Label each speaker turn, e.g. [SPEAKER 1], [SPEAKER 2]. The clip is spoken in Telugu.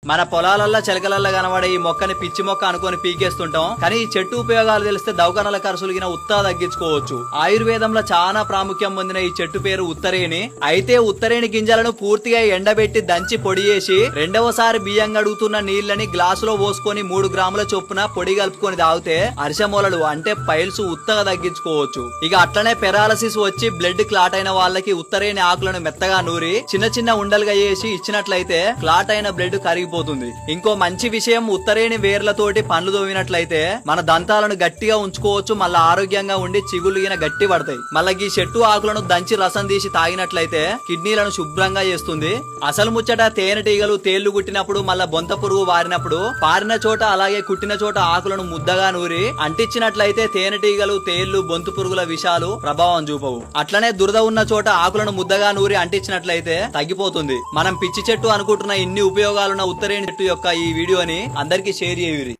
[SPEAKER 1] మన పొలాలల్లో చిలకలల్లో కనబడే ఈ మొక్కని పిచ్చి మొక్క అనుకొని పీకేస్తుంటాం. కానీ ఈ చెట్టు ఉపయోగాలు తెలిస్తే దవాఖానాల ఖర్చులు ఉత్తా తగ్గించుకోవచ్చు. ఆయుర్వేదంలో చాలా ప్రాముఖ్యం పొందిన ఈ చెట్టు పేరు ఉత్తరేణి. అయితే ఉత్తరేణి గింజలను పూర్తిగా ఎండబెట్టి దంచి పొడి చేసి రెండవసారి బియ్యం గడుగుతున్న నీళ్లని గ్లాసులో పోసుకొని 3 గ్రాముల చొప్పున పొడి కలుపుకొని తాగితే అరిసెమూలలు అంటే పైల్స్ ఉత్తగా తగ్గించుకోవచ్చు. ఇక అట్లనే పెరాలసిస్ వచ్చి బ్లడ్ క్లాట్ అయిన వాళ్ళకి ఉత్తరేణి ఆకులను మెత్తగా నూరి చిన్న చిన్న ఉండలుగా చేసి ఇచ్చినట్లయితే క్లాట్ అయిన బ్లడ్ కరిగిపోతుంది. ఇంకో మంచి విషయం, ఉత్తరేణి వేర్లతోటి పండ్లు తోమినట్లయితే మన దంతాలను గట్టిగా ఉంచుకోవచ్చు. మళ్ళా ఆరోగ్యంగా ఉండి చిగుళ్ళు గట్టి పడతాయి. మళ్ళీ ఈ చెట్టు ఆకులను దంచి రసం తీసి తాగినట్లయితే కిడ్నీలను శుభ్రంగా చేస్తుంది. అసలు ముచ్చట తేనెటీగలు తేళ్లు కుట్టినప్పుడు మళ్ళా బొంత పురుగు వారినప్పుడు పారిన చోట అలాగే కుట్టిన చోట ఆకులను ముద్దగా నూరి అంటించినట్లయితే తేనెటీగలు తేళ్లు బొంతు పురుగుల విషాలు ప్రభావం చూపవు. అట్లనే దురద ఉన్న చోట ఆకులను ముద్దగా నూరి అంటించినట్లయితే తగ్గిపోతుంది. మనం పిచ్చి చెట్టు అనుకుంటున్న ఇన్ని ఉపయోగాలున్న ఉత్తరేణి చెట్టు యొక్క ఈ వీడియోని అందరికీ షేర్ చేయురి.